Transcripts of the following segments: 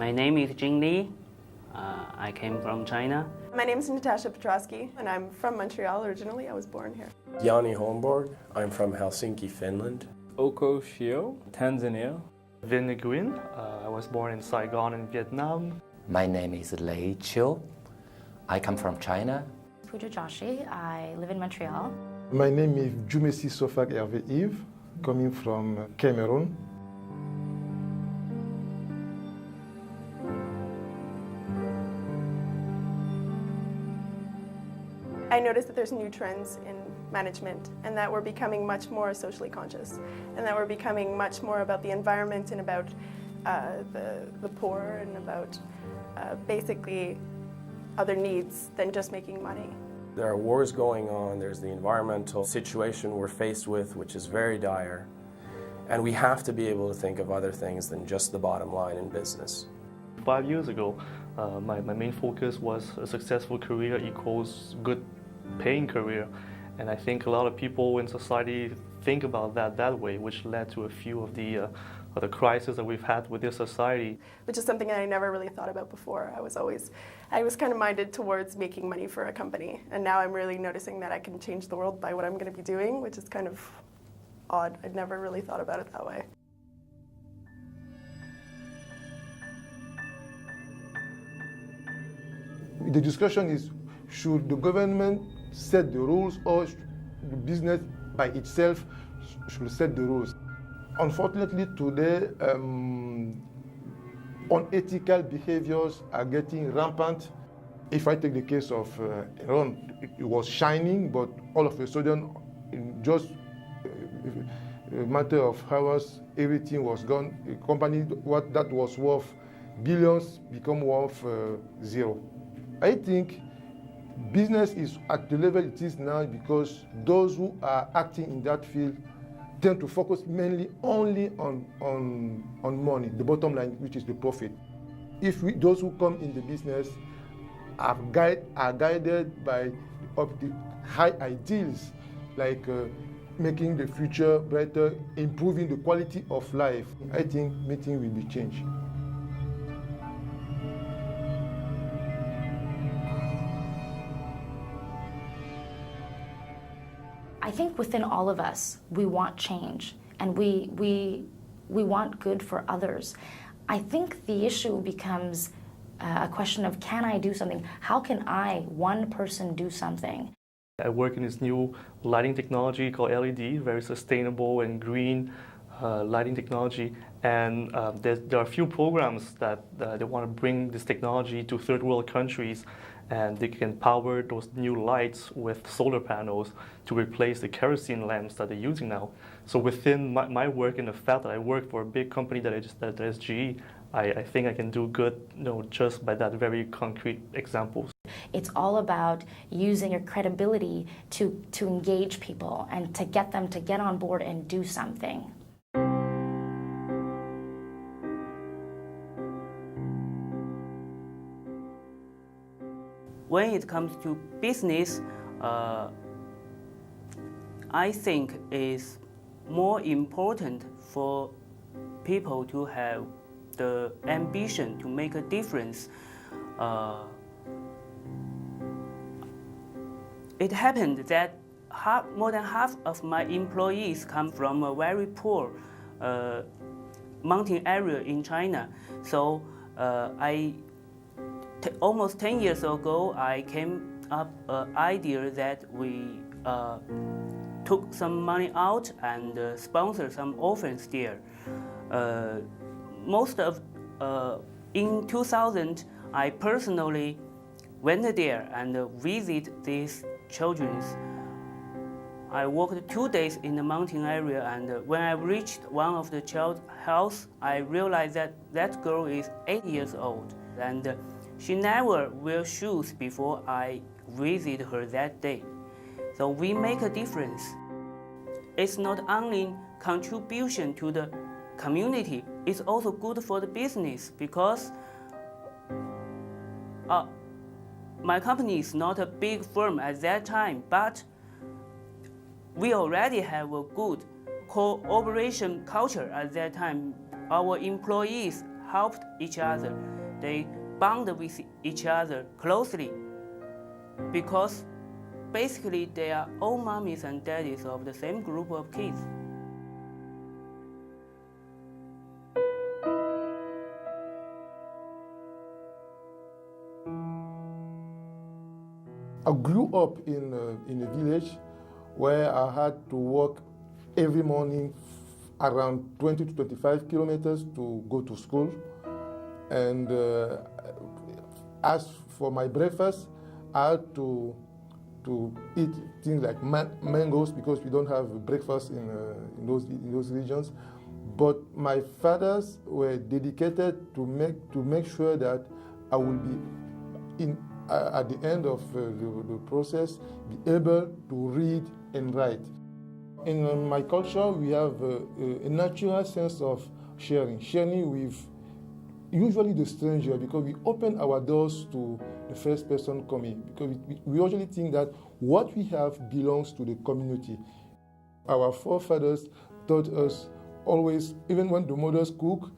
My name is Jing Li. I came from China. My name is Natasha Petrosky, and I'm from Montreal originally. I was born here. Jani Holmborg. I'm from Helsinki, Finland. Oko Shio, Tanzania. Vinh Nguyen. I was born in Saigon in Vietnam. My name is Lei Chiu. I come from China. Pooja Joshi. I live in Montreal. My name is Jumesi Sofak Hervé Yves, coming from Cameroon. I noticed that there's new trends in management and that we're becoming much more socially conscious and that we're becoming much more about the environment and about the poor and about basically other needs than just making money. There are wars going on. There's the environmental situation we're faced with, which is very dire. And we have to be able to think of other things than just the bottom line in business. 5 years ago, my main focus was a successful career equals good paying career. And I think a lot of people in society think about that way, which led to a few of the crises that we've had with this society. Which is something that I never really thought about before. I was kind of minded towards making money for a company. And now I'm really noticing that I can change the world by what I'm going to be doing, which is kind of odd. I'd never really thought about it that way. The discussion is, should the government set the rules or the business by itself should set the rules? Unfortunately today, unethical behaviors are getting rampant. If I take the case of Iran, it was shining, but all of a sudden, in just a matter of hours, everything was gone. A company that was worth billions become worth zero. I think business is at the level it is now because those who are acting in that field tend to focus mainly only on money, the bottom line, which is the profit. If those who come in the business are guided by the high ideals, like making the future better, improving the quality of life, I think meeting will be changed. I think within all of us, we want change and we want good for others. I think the issue becomes a question of, can I do something? How can I, one person, do something? I work in this new lighting technology called LED, very sustainable and green lighting technology. And there are a few programs that they want to bring this technology to third world countries, and they can power those new lights with solar panels to replace the kerosene lamps that they're using now. So within my work and the fact that I work for a big company that is GE, I think I can do good, just by that very concrete example. It's all about using your credibility to engage people and to get them to get on board and do something. When it comes to business, I think it's more important for people to have the ambition to make a difference. It happened that more than half of my employees come from a very poor mountain area in China. So almost 10 years ago, I came up an idea that we took some money out and sponsored some orphans there. In 2000, I personally went there and visited these children. I walked 2 days in the mountain area, and when I reached one of the child's house, I realized that that girl is 8 years old, and she never wear shoes before I visit her that day. So we make a difference. It's not only contribution to the community, it's also good for the business because my company is not a big firm at that time, but we already have a good cooperation culture at that time. Our employees helped each other. They bond with each other closely because basically they are all mommies and daddies of the same group of kids. I grew up in a village where I had to walk every morning around 20 to 25 kilometers to go to school. And as for my breakfast, I had to eat things like mangoes because we don't have breakfast in those regions. But my fathers were dedicated to make sure that I will be at the end of the process, be able to read and write. In my culture, we have a natural sense of sharing with usually the stranger, because we open our doors to the first person coming, because we usually think that what we have belongs to the community. Our forefathers taught us always, even when the mothers cook,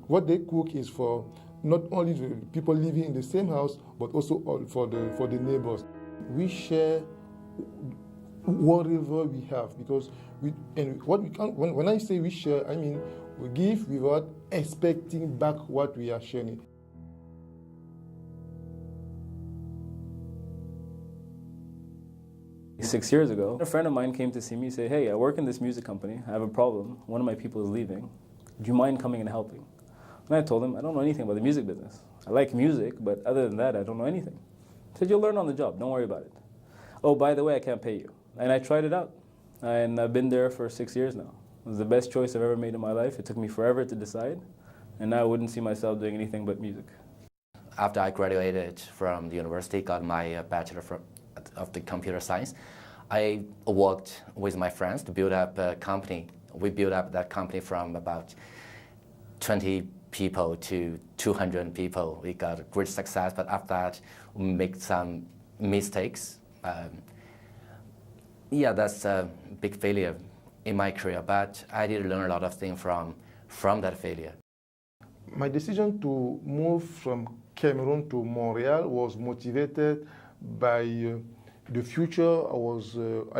what they cook is for not only the people living in the same house, but also for the neighbors. We share whatever we have, because when I say we share, I mean we give without expecting back what we are sharing. Six years ago, a friend of mine came to see me and said, "Hey, I work in this music company. I have a problem. One of my people is leaving. Do you mind coming and helping?" And I told him, "I don't know anything about the music business. I like music, but other than that, I don't know anything." He said, "You'll learn on the job. Don't worry about it. Oh, by the way, I can't pay you." And I tried it out. And I've been there for 6 years now. It was the best choice I've ever made in my life. It took me forever to decide. And now I wouldn't see myself doing anything but music. After I graduated from the university, got my Bachelor of the Computer Science, I worked with my friends to build up a company. We built up that company from about 20 people to 200 people. We got great success, but after that, we made some mistakes. Yeah, that's a big failure in my career, but I did learn a lot of things from that failure. My decision to move from Cameroon to Montreal was motivated by the future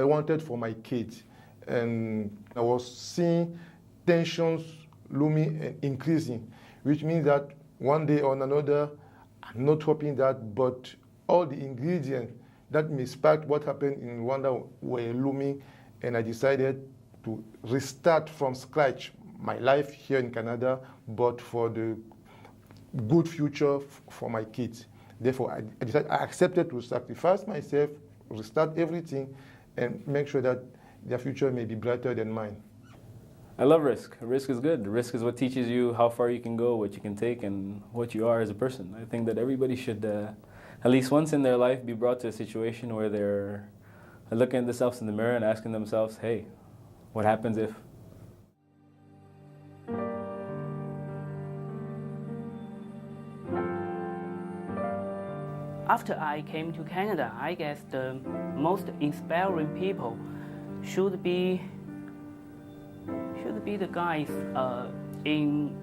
I wanted for my kids. And I was seeing tensions looming and increasing, which means that one day or another, I'm not hoping that, but all the ingredients that may spark what happened in Rwanda were looming, and I decided to restart from scratch my life here in Canada, but for the good future for my kids. Therefore, I accepted to sacrifice myself, restart everything, and make sure that their future may be brighter than mine. I love risk. Risk is good. Risk is what teaches you how far you can go, what you can take, and what you are as a person. I think that everybody should, at least once in their life, be brought to a situation where they're looking at themselves in the mirror and asking themselves, "Hey, what happens if?" After I came to Canada, I guess the most inspiring people should be the guys in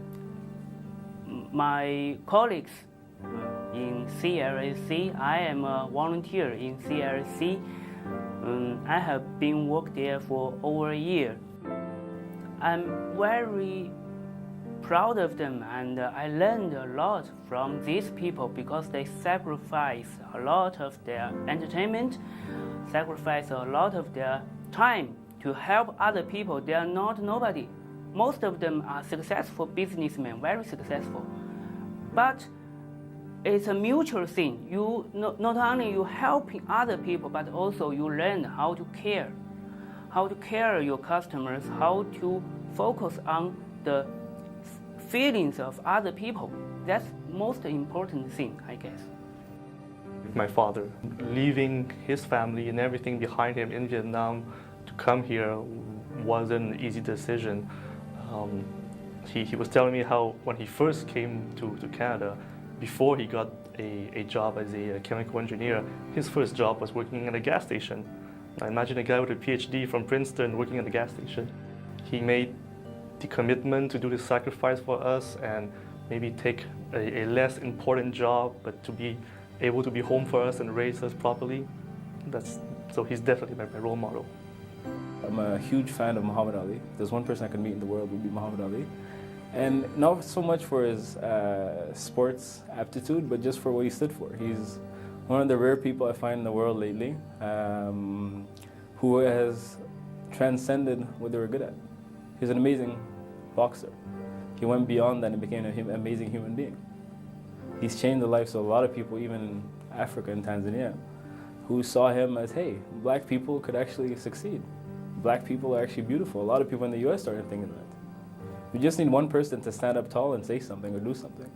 my colleagues in CLSC. I am a volunteer in CLSC. I have been working there for over a year. I'm very proud of them, and I learned a lot from these people because they sacrifice a lot of their entertainment, sacrifice a lot of their time to help other people. They are not nobody. Most of them are successful businessmen, very successful. But it's a mutual thing. You not only you helping other people, but also you learn how to care your customers, how to focus on the feelings of other people. That's most important thing, I guess. My father, leaving his family and everything behind him in Vietnam to come here wasn't an easy decision. He was telling me how when he first came to Canada, before he got a job as a chemical engineer, his first job was working at a gas station. Now imagine a guy with a PhD from Princeton working at a gas station. He made the commitment to do the sacrifice for us and maybe take a less important job, but to be able to be home for us and raise us properly. So he's definitely my role model. I'm a huge fan of Muhammad Ali. If there's one person I could meet in the world, it would be Muhammad Ali. And not so much for his sports aptitude, but just for what he stood for. He's one of the rare people I find in the world lately who has transcended what they were good at. He's an amazing boxer. He went beyond that and became an amazing human being. He's changed the lives of a lot of people, even in Africa and Tanzania, who saw him as, hey, black people could actually succeed. Black people are actually beautiful. A lot of people in the US started thinking that. We just need one person to stand up tall and say something or do something.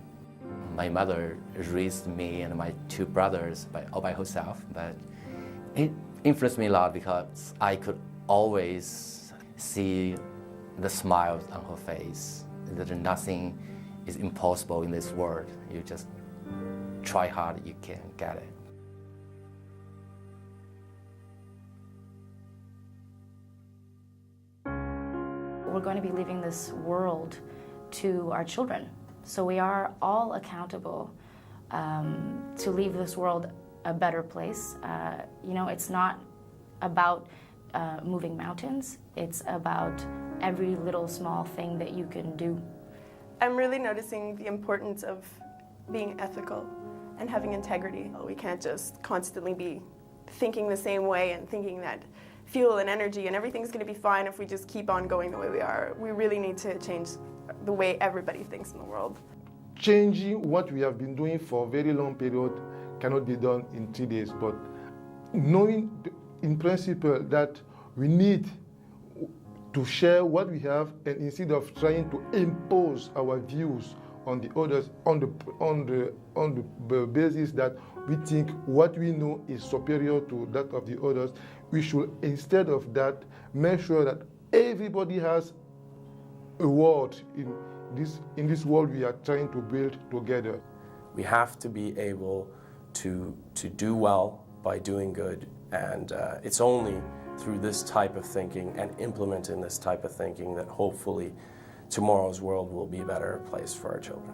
My mother raised me and my two brothers all by herself, but it influenced me a lot because I could always see the smiles on her face, that nothing is impossible in this world. You just try hard, you can get it. We're going to be leaving this world to our children. So we are all accountable to leave this world a better place. It's not about moving mountains. It's about every little small thing that you can do. I'm really noticing the importance of being ethical and having integrity. We can't just constantly be thinking the same way and thinking that fuel and energy and everything's going to be fine if we just keep on going the way we are. We really need to change the way everybody thinks in the world. Changing what we have been doing for a very long period cannot be done in 3 days, but knowing in principle that we need to share what we have, and instead of trying to impose our views on the others on the basis that we think what we know is superior to that of the others, we should, instead of that, make sure that everybody has a word in this world we are trying to build together. We have to be able to do well by doing good, and it's only through this type of thinking and implementing this type of thinking that hopefully tomorrow's world will be a better place for our children.